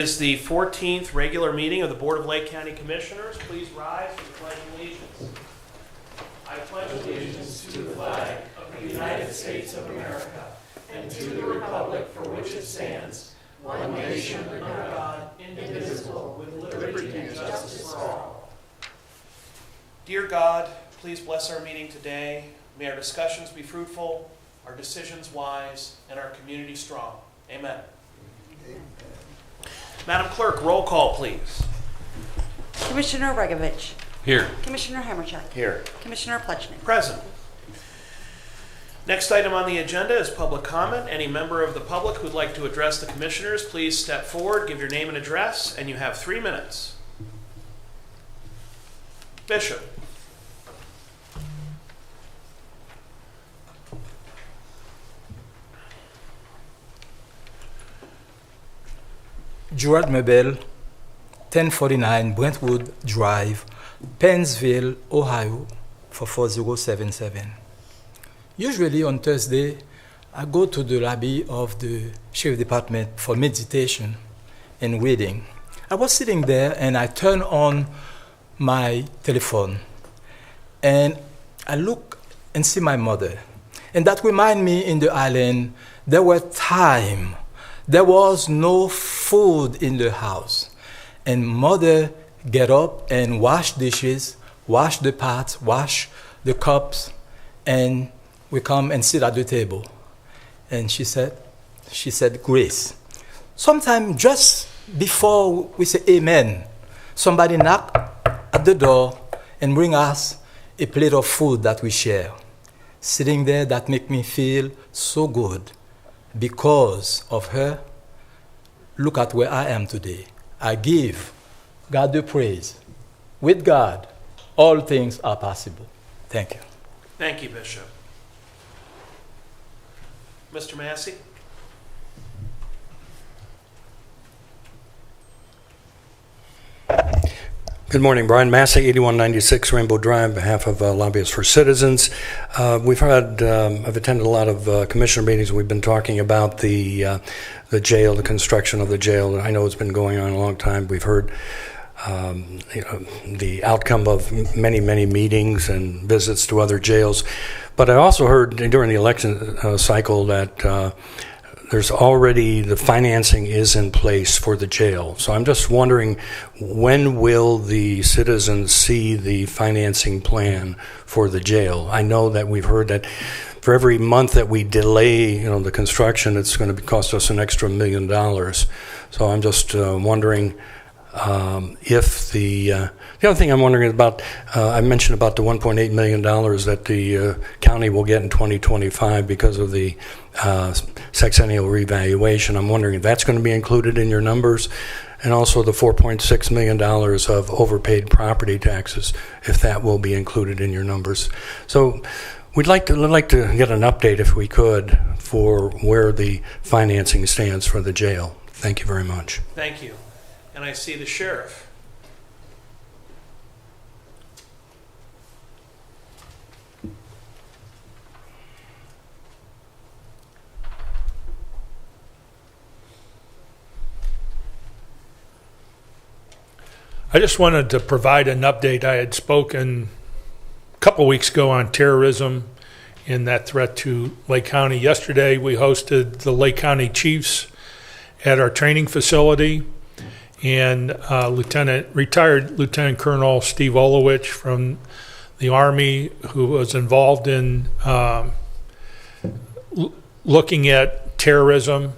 Is the 14th regular meeting of the Board of Lake County Commissioners. Please rise for the Pledge of Allegiance. I pledge allegiance to the flag of the United States of America and to the republic for which it stands, one nation under God, indivisible, with liberty and justice for all. Dear God, please bless our meeting today. May our discussions be fruitful, our decisions wise, and our community strong. Amen. Madam Clerk, roll call, please. Commissioner Regovich. Here. Commissioner Hammercheck. Here. Commissioner Pletchnik. Present. Next item on the agenda is public comment. Any member of the public who'd like to address the commissioners, please step forward, give your name and address, and you have 3 minutes. Bishop. Gerard Mebel, 1049 Brentwood Drive, Pennsville, Ohio, 44077. Usually on Thursday, I go to the lobby of the Sheriff Department for meditation and reading. I was sitting there and I turned on my telephone and I look and see my mother. And that reminded me in the island, there were times there was no food in the house. And mother get up and wash dishes, wash the pots, wash the cups, and we come and sit at the table. And she said grace. Sometime just before we say amen, somebody knock at the door and bring us a plate of food that we share. Sitting there, that make me feel so good. Because of her, look at where I am today. I give God the praise. With God, all things are possible. Thank you. Thank you, Bishop. Mr. Massey? Good morning, Brian Massey, 8196 Rainbow Drive, on behalf of Lobbyists for Citizens. I've attended a lot of commissioner meetings. We've been talking about the jail, the construction of the jail. I know it's been going on a long time. We've heard the outcome of many meetings and visits to other jails. But I also heard during the election cycle that there's already, the financing is in place for the jail. So I'm just wondering, when will the citizens see the financing plan for the jail? I know that we've heard that for every month that we delay, the construction, it's going to cost us an extra $1 million. So I'm just wondering if the other thing I'm wondering about, I mentioned about the $1.8 million that the county will get in 2025 because of the sexennial revaluation. I'm wondering if that's going to be included in your numbers, and also the $4.6 million of overpaid property taxes, if that will be included in your numbers. So we'd like to get an update, if we could, for where the financing stands for the jail. Thank you very much. Thank you. And I see the sheriff. I just wanted to provide an update. I had spoken a couple weeks ago on terrorism and that threat to Lake County. Yesterday, we hosted the Lake County Chiefs at our training facility, and retired Lieutenant Colonel Steve Olowich from the Army, who was involved in looking at terrorism,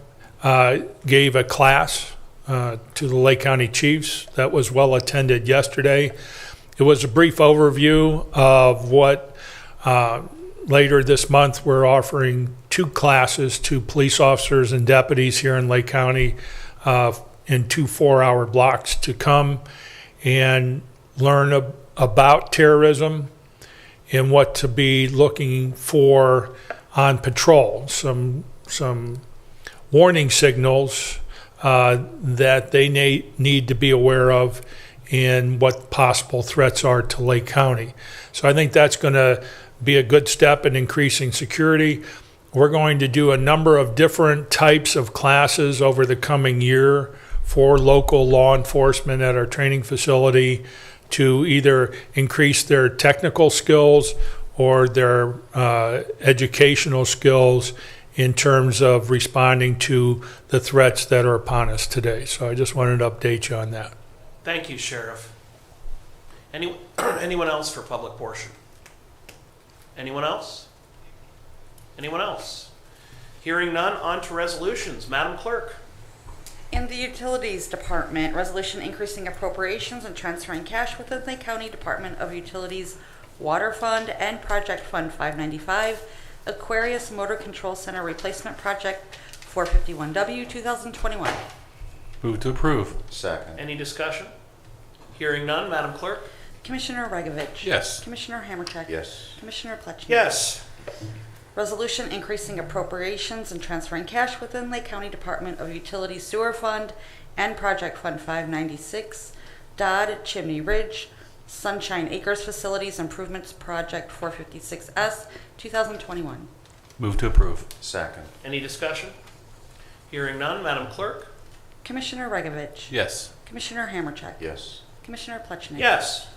gave a class to the Lake County Chiefs that was well attended yesterday. It was a brief overview of what later this month we're offering 2 classes to police officers and deputies here in Lake County in 2 4-hour blocks to come and learn about terrorism and what to be looking for on patrol. Some warning signals that they need to be aware of and what possible threats are to Lake County. So I think that's going to be a good step in increasing security. We're going to do a number of different types of classes over the coming year for local law enforcement at our training facility to either increase their technical skills or their educational skills in terms of responding to the threats that are upon us today. So I just wanted to update you on that. Thank you, Sheriff. Anyone else for public portion? Anyone else? Anyone else? Hearing none, on to resolutions. Madam Clerk. In the Utilities Department, resolution increasing appropriations and transferring cash within the County Department of Utilities Water Fund and Project Fund 595, Aquarius Motor Control Center Replacement Project 451W 2021. Move to approve. Second. Any discussion? Hearing none, Madam Clerk. Commissioner Regovich. Yes. Commissioner Hammercheck. Yes. Commissioner Plechner. Yes. Resolution increasing appropriations and transferring cash within Lake County Department of Utilities Sewer Fund and Project Fund 596, Dodd Chimney Ridge, Sunshine Acres Facilities Improvements Project 456S 2021. Move to approve. Second. Any discussion? Hearing none, Madam Clerk. Commissioner Regovich. Yes. Commissioner Hammercheck. Yes. Commissioner Plechner. Yes.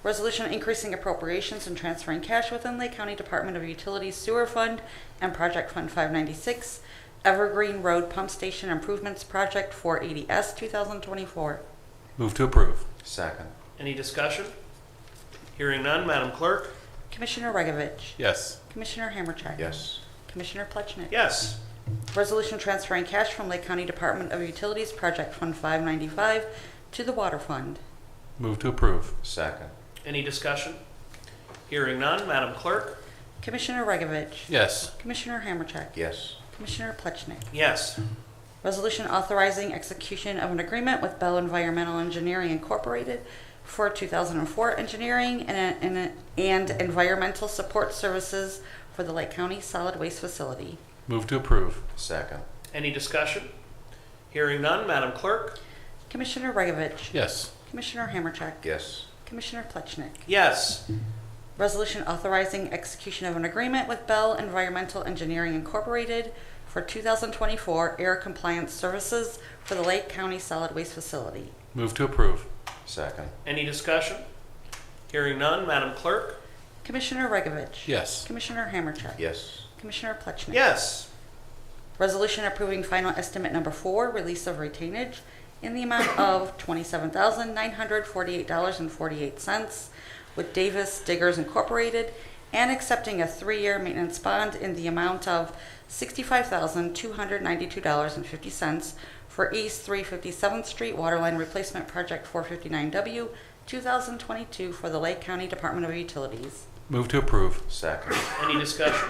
Resolution increasing appropriations and transferring cash within Lake County Department of Utilities Sewer Fund and Project Fund 596, Evergreen Road Pump Station Improvements Project 480S 2024. Move to approve. Second. Any discussion? Hearing none, Madam Clerk. Commissioner Regovich. Yes. Commissioner Hammercheck. Yes. Commissioner Plechner. Yes. Resolution transferring cash from Lake County Department of Utilities Project Fund 595 to the Water Fund. Move to approve. Second. Any discussion? Hearing none, Madam Clerk. Commissioner Regovich. Yes. Commissioner Hammercheck. Yes. Commissioner Plechner. Yes. Resolution authorizing execution of an agreement with Bell Environmental Engineering Incorporated for 2004 engineering and environmental support services for the Lake County Solid Waste Facility. Move to approve. Second. Any discussion? Hearing none, Madam Clerk. Commissioner Regovich. Yes. Commissioner Hammercheck. Yes. Commissioner Plechner. Yes. Resolution authorizing execution of an agreement with Bell Environmental Engineering Incorporated for 2024 air compliance services for the Lake County Solid Waste Facility. Move to approve. Second. Any discussion? Hearing none, Madam Clerk. Commissioner Regovich. Yes. Commissioner Hammercheck. Yes. Commissioner Plechner. Yes. Resolution approving final estimate number 4, release of retainage in the amount of $27,948.48 with Davis Diggers Incorporated and accepting a 3-year maintenance bond in the amount of $65,292.50 for East 357th Street Waterline Replacement Project 459W 2022 for the Lake County Department of Utilities. Move to approve. Second. Any discussion?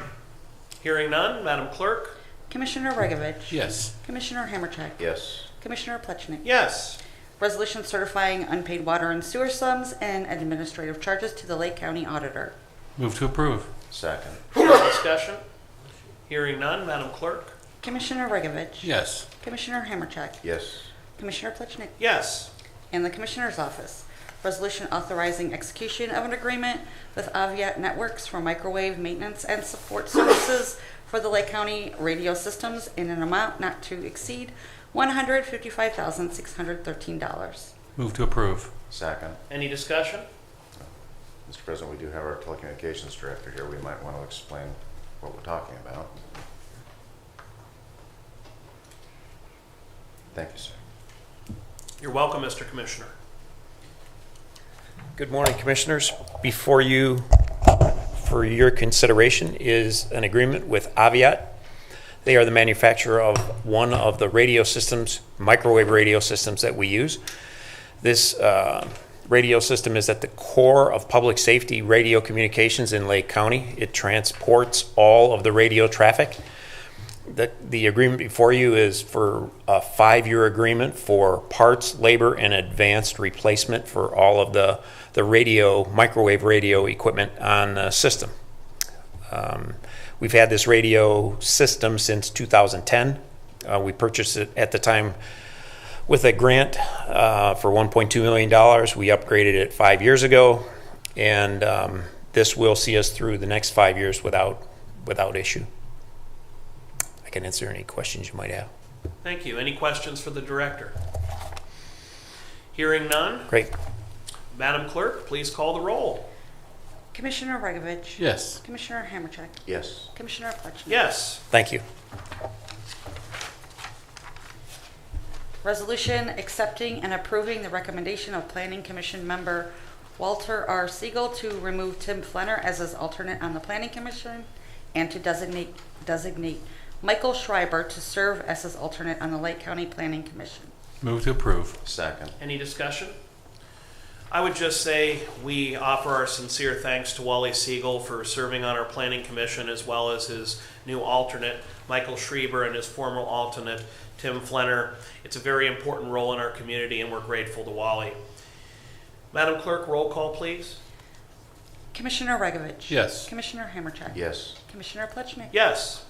Hearing none, Madam Clerk. Commissioner Regovich. Yes. Commissioner Hammercheck. Yes. Commissioner Plechner. Yes. Resolution certifying unpaid water and sewer sums and administrative charges to the Lake County Auditor. Move to approve. Second. Any discussion? Hearing none, Madam Clerk. Commissioner Regovich. Yes. Commissioner Hammercheck. Yes. Commissioner Plechner. Yes. And the Commissioner's Office. Resolution authorizing execution of an agreement with Aviat Networks for microwave maintenance and support services for the Lake County radio systems in an amount not to exceed $155,613. Move to approve. Second. Any discussion? Mr. President, we do have our telecommunications director here. We might want to explain what we're talking about. Thank you, sir. You're welcome, Mr. Commissioner. Good morning, Commissioners. Before you, for your consideration, is an agreement with Aviat. They are the manufacturer of one of the radio systems, microwave radio systems that we use. This radio system is at the core of public safety radio communications in Lake County. It transports all of the radio traffic. The agreement before you is for a 5-year agreement for parts, labor, and advanced replacement for all of the microwave radio equipment on the system. We've had this radio system since 2010. We purchased it at the time with a grant for $1.2 million. We upgraded it 5 years ago, and this will see us through the next 5 years without issue. I can answer any questions you might have. Thank you. Any questions for the director? Hearing none, Great. Madam Clerk, please call the roll. Commissioner Regovich. Yes. Commissioner Hammercheck. Yes. Commissioner Plechnik. Yes. Thank you. Resolution accepting and approving the recommendation of Planning Commission member Walter R. Siegel to remove Tim Flenner as his alternate on the Planning Commission and to designate Michael Schreiber to serve as his alternate on the Lake County Planning Commission. Move to approve. Second. Any discussion? I would just say we offer our sincere thanks to Wally Siegel for serving on our Planning Commission, as well as his new alternate, Michael Schreiber, and his former alternate, Tim Flenner. It's a very important role in our community, and we're grateful to Wally. Madam Clerk, roll call, please. Commissioner Regovich. Yes. Commissioner Hammercheck. Yes. Commissioner Plechnik. Yes.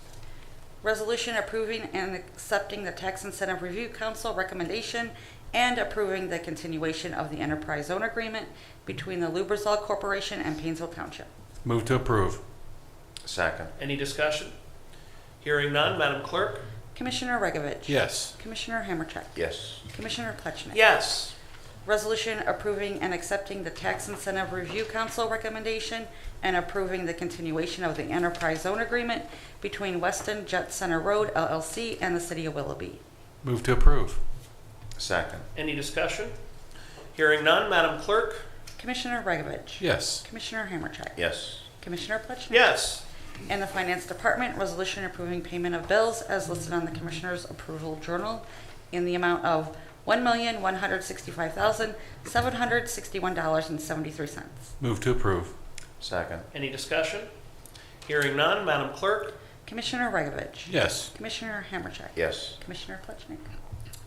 Resolution approving and accepting the Tax Incentive Review Council recommendation and approving the continuation of the enterprise zone agreement between the Lubrizol Corporation and Painesville Township. Move to approve. Second. Any discussion? Hearing none, Madam Clerk? Commissioner Regovich. Yes. Commissioner Hammercheck. Yes. Commissioner Plechnik. Yes. Resolution approving and accepting the Tax Incentive Review Council recommendation and approving the continuation of the enterprise zone agreement between Weston Jet Center Road LLC and the City of Willoughby. Move to approve. Second. Any discussion? Hearing none, Madam Clerk? Commissioner Regovich. Yes. Commissioner Hammercheck. Yes. Commissioner Plechnik. Yes. And the Finance Department, resolution approving payment of bills as listed on the Commissioner's Approval Journal in the amount of $1,165,761.73. Move to approve. Second. Any discussion? Hearing none, Madam Clerk? Commissioner Regovich. Yes. Commissioner Hammercheck. Yes. Commissioner Plechnik.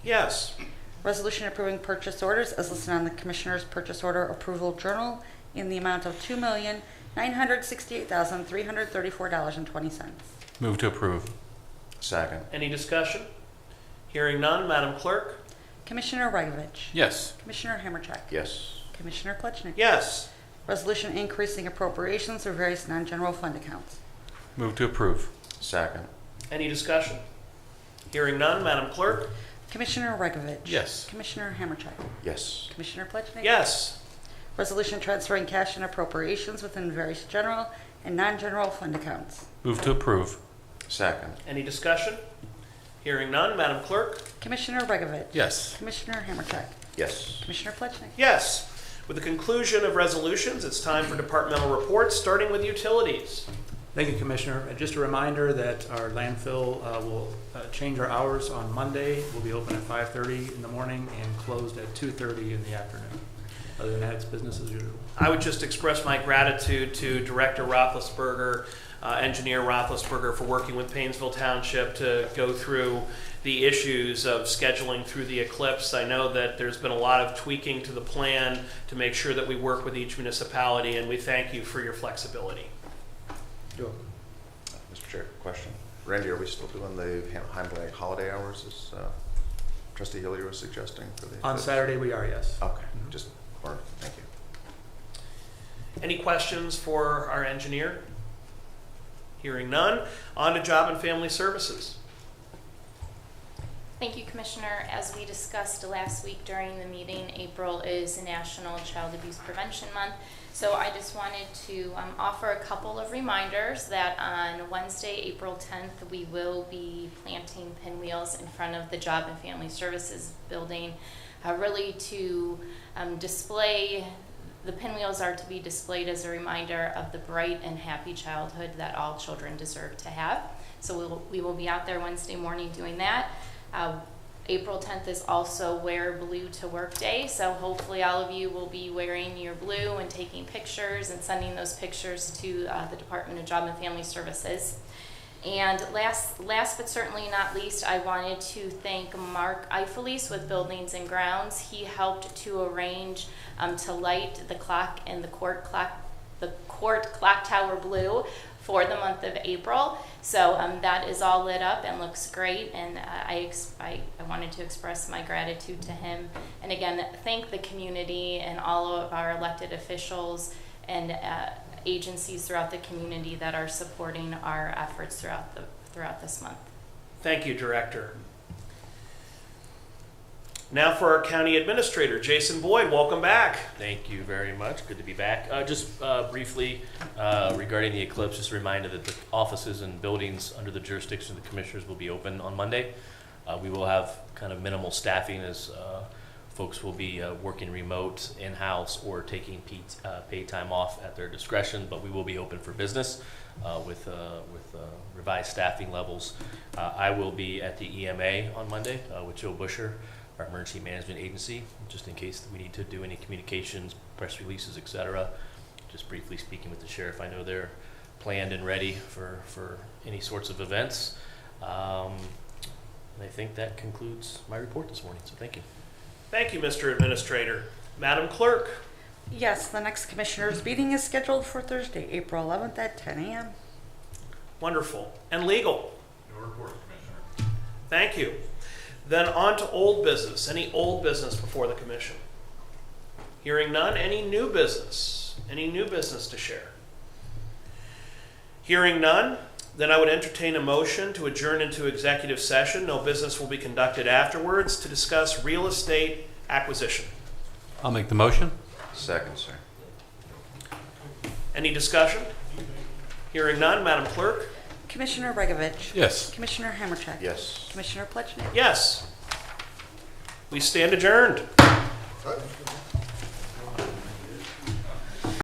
Yes. Resolution approving purchase orders as listed on the Commissioner's Purchase Order Approval Journal in the amount of $2,968,334.20. Move to approve. Second. Any discussion? Hearing none, Madam Clerk? Commissioner Regovich. Yes. Commissioner Hammercheck. Yes. Commissioner Plechnik. Yes. Resolution increasing appropriations for various non-general fund accounts. Move to approve. Second. Any discussion? Hearing none, Madam Clerk? Commissioner Regovich. Yes. Commissioner Hammercheck. Yes. Commissioner Plechnik. Yes. Resolution transferring cash and appropriations within various general and non-general fund accounts. Move to approve. Second. Any discussion? Hearing none, Madam Clerk? Commissioner Regovich. Yes. Commissioner Hammercheck. Yes. Commissioner Plechnik. Yes. With the conclusion of resolutions, it's time for departmental reports, starting with utilities. Thank you, Commissioner. Just a reminder that our landfill will change our hours on Monday. We'll be open at 5:30 in the morning and closed at 2:30 in the afternoon. Other than that, it's business as usual. I would just express my gratitude to Director Roethlisberger, Engineer Roethlisberger, for working with Painesville Township to go through the issues of scheduling through the eclipse. I know that there's been a lot of tweaking to the plan to make sure that we work with each municipality, and we thank you for your flexibility. You're welcome. Mr. Chair, question. Randy, are we still doing the handling holiday hours as Trustee Hillier was suggesting for the On Saturday, we are, yes. Okay. Just thank you. Any questions for our engineer? Hearing none, on to Job and Family Services. Thank you, Commissioner. As we discussed last week during the meeting, April is National Child Abuse Prevention Month. So I just wanted to offer a couple of reminders that on Wednesday, April 10th, we will be planting pinwheels in front of the Job and Family Services building, really to display. The pinwheels are to be displayed as a reminder of the bright and happy childhood that all children deserve to have. So we will be out there Wednesday morning doing that. April 10th is also Wear Blue to Work Day, so hopefully all of you will be wearing your blue and taking pictures and sending those pictures to the Department of Job and Family Services. And last but certainly not least, I wanted to thank Mark Eifelis with Buildings and Grounds. He helped to arrange to light the clock and the court clock tower blue for the month of April. So that is all lit up and looks great, and I wanted to express my gratitude to him. And again, thank the community and all of our elected officials and agencies throughout the community that are supporting our efforts throughout this month. Thank you, Director. Now for our county administrator, Jason Boyd. Welcome back. Thank you very much. Good to be back. Just briefly regarding the eclipse, just a reminder that the offices and buildings under the jurisdiction of the commissioners will be open on Monday. We will have kind of minimal staffing as folks will be working remote, in-house, or taking paid time off at their discretion, but we will be open for business with revised staffing levels. I will be at the EMA on Monday with Joe Busher, our emergency management agency, just in case we need to do any communications, press releases, etc. Just briefly speaking with the sheriff, I know they're planned and ready for any sorts of events. And I think that concludes my report this morning, so thank you. Thank you, Mr. Administrator. Madam Clerk. Yes, the next commissioners' meeting is scheduled for Thursday, April 11th at 10 a.m. Wonderful. And legal. No report, Commissioner. Thank you. Then on to old business. Any old business before the commission? Hearing none. Any new business? Any new business to share? Hearing none. Then I would entertain a motion to adjourn into executive session. No business will be conducted afterwards to discuss real estate acquisition. I'll make the motion. Second, sir. Any discussion? Hearing none. Madam Clerk? Commissioner Regovich. Yes. Commissioner Hammercheck. Yes. Commissioner Pletchnik. Yes. We stand adjourned.